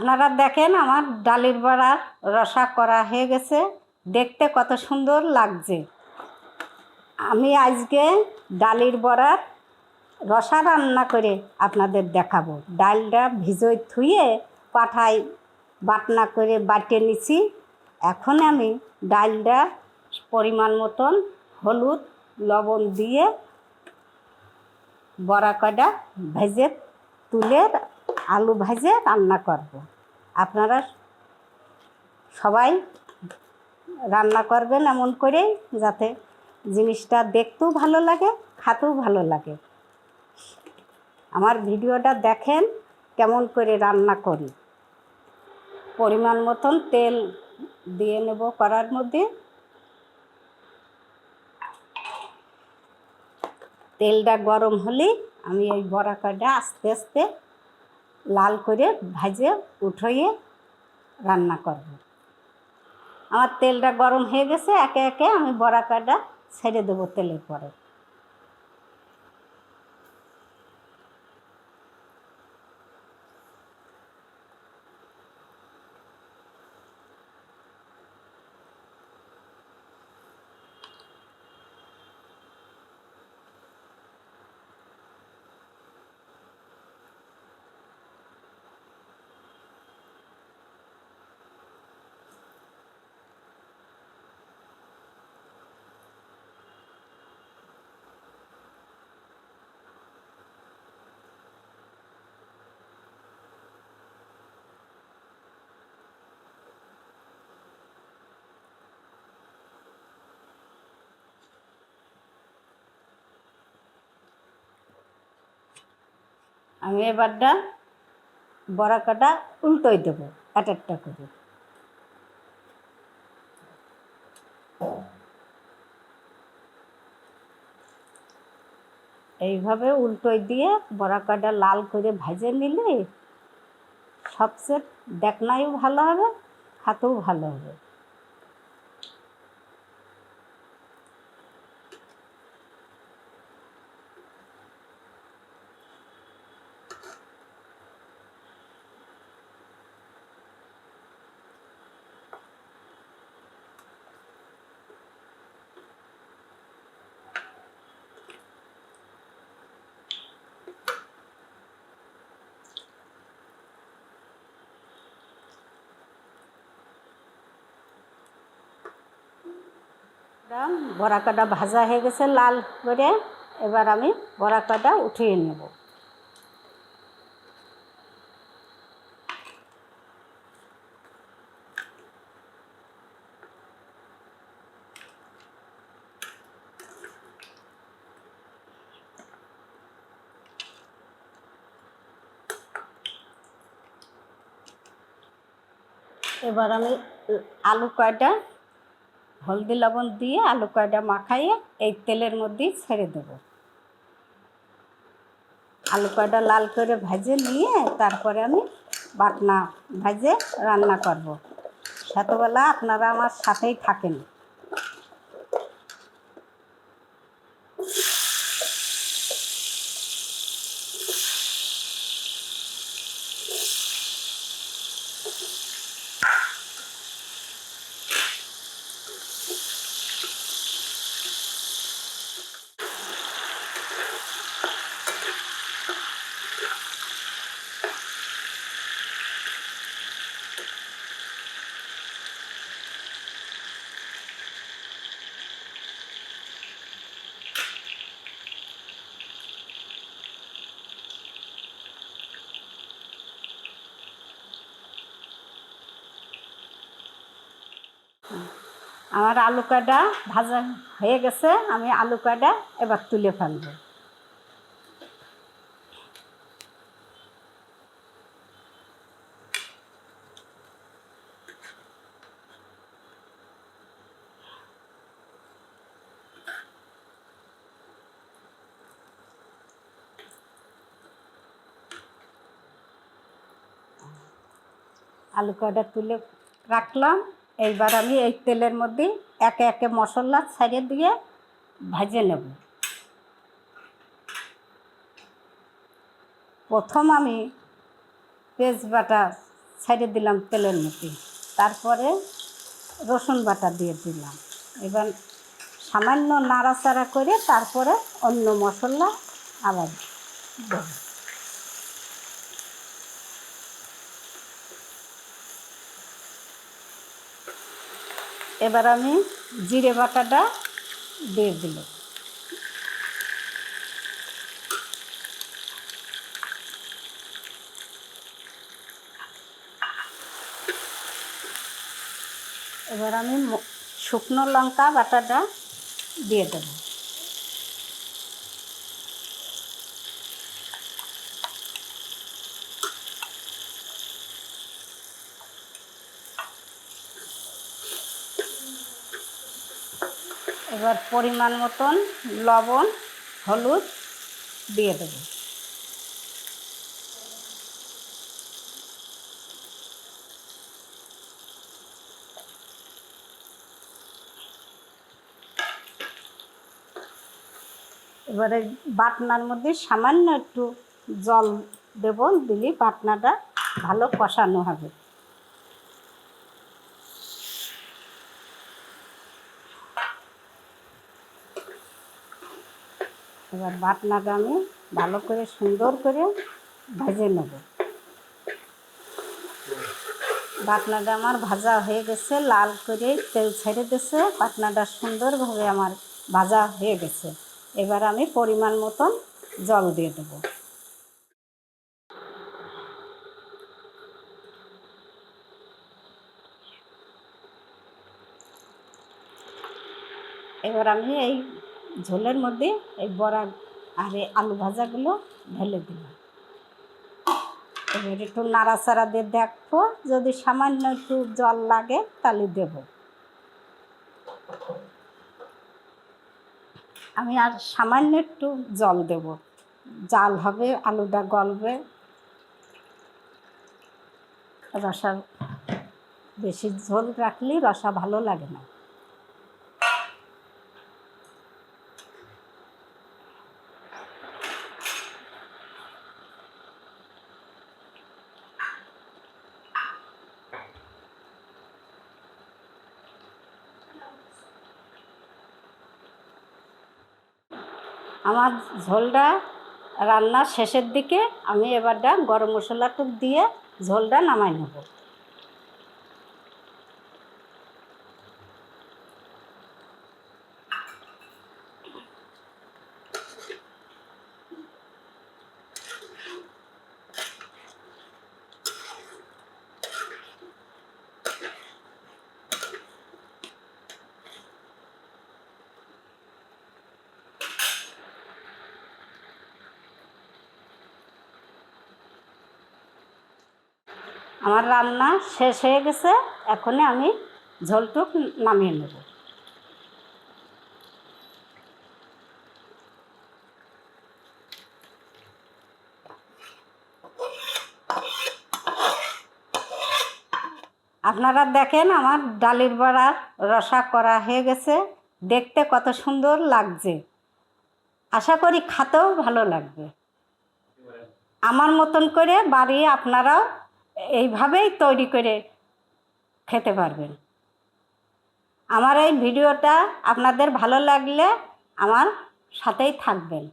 আপনারা দেখেন আমার ডালের বড়ার রসা করা হয়ে গেছে, দেখতে কত সুন্দর লাগছে। আমি আজকে ডালের বড়ার রসা রান্না করে আপনাদের দেখাবো। ডালটা ভিজোয় ধুয়ে পাঠায় বাটনা করে বাটে নিছি। এখন আমি ডালটা পরিমাণ মতন হলুদ লবণ দিয়ে বড়া কটা ভেজে তুলে আলু ভেজে রান্না করব। আপনারা সবাই রান্না করবেন এমন করেই যাতে জিনিসটা দেখতেও ভালো লাগে, খেতেও ভালো লাগে। আমার ভিডিওটা দেখেন কেমন করে রান্না করি। পরিমাণ মতন তেল দিয়ে নেব কড়ার মধ্যে। তেলটা গরম হলে আমি এই বড়া কটা আস্তে আস্তে লাল করে ভেজে উঠিয়ে রান্না করব। আমার তেলটা গরম হয়ে গেছে, একে একে আমি বড়া কটা ছেড়ে দেবো তেলের পরে। আমি এবারটা বড়া কটা উল্টোই দেবো এক একটা করে। এইভাবে উল্টোই দিয়ে বড়া কটা লাল করে ভেজে নিলে সবচেয়ে দেখনাইও ভালো হবে, খেতেও ভালো হবে। বড়া কটা ভাজা হয়ে গেছে লাল করে, এবার আমি বড়া কটা উঠিয়ে নেব। এবার আমি আলু কয়টা হলদি লবণ দিয়ে আলু কয়টা মাখাইয়ে এই তেলের মধ্যেই ছেড়ে দেব। আলু কয়টা লাল করে ভেজে নিয়ে তারপরে আমি বাটনা ভেজে রান্না করব। সেতবেলা আপনারা আমার সাথেই থাকেন। আমার আলু কয়টা ভাজা হয়ে গেছে, আমি আলু কয়টা এবার তুলে ফেলবো। আলু কয়টা তুলে রাখলাম। এইবার আমি এই তেলের মধ্যে একে একে মশলা ছাড়িয়ে দিয়ে ভেজে নেব। প্রথম আমি তেজপাতা ছেড়ে দিলাম তেলের মধ্যে। তারপরে রসুন বাটা দিয়ে দিলাম। এবার সামান্য নাড়াচাড়া করে তারপরে অন্য মশলা আবার দেব। এবার আমি জিরে বাটাটা দিয়ে দিলাম। এবার আমি শুকনো লঙ্কা বাটাটা দিয়ে দেব। এবার পরিমাণ মতন লবণ হলুদ দিয়ে দেব। এবারে বাটনার মধ্যে সামান্য একটু জল দেব, দিলে বাটনাটা ভালো কষানো হবে। এবার বাটনাটা আমি ভালো করে সুন্দর করে ভেজে নেব। বাটনাটা আমার ভাজা হয়ে গেছে, লাল করে তেল ছেড়ে দিয়েছে, বাটনাটা সুন্দরভাবে আমার ভাজা হয়ে গেছে। এবার আমি পরিমাণ মতন জল দিয়ে দেব। এবার আমি এই ঝোলের মধ্যে এই বড়া আর এই আলু ভাজাগুলো ঢেলে দিলাম। এবার একটু নাড়াচাড়া দিয়ে দেখবো, যদি সামান্য একটু জল লাগে তাহলে দেব। আমি আর সামান্য একটু জল দেব, জাল হবে, আলুটা গলবে। রসা বেশি ঝোল রাখলে রসা ভালো লাগে না। আমার ঝোলটা রান্নার শেষের দিকে আমি এবারটা গরম মশলাটা দিয়ে ঝোলটা নামাই নেব। আমার রান্না শেষ হয়ে গেছে, এখনই আমি ঝোলটুক নামিয়ে নেব। আপনারা দেখেন আমার ডালের বড়ার রসা করা হয়ে গেছে, দেখতে কত সুন্দর লাগছে। আশা করি খেতেও ভালো লাগবে। আমার মতন করে বাড়ি আপনারাও এইভাবেই তৈরি করে খেতে পারবেন। আমার এই ভিডিওটা আপনাদের ভালো লাগলে আমার সাথেই থাকবেন।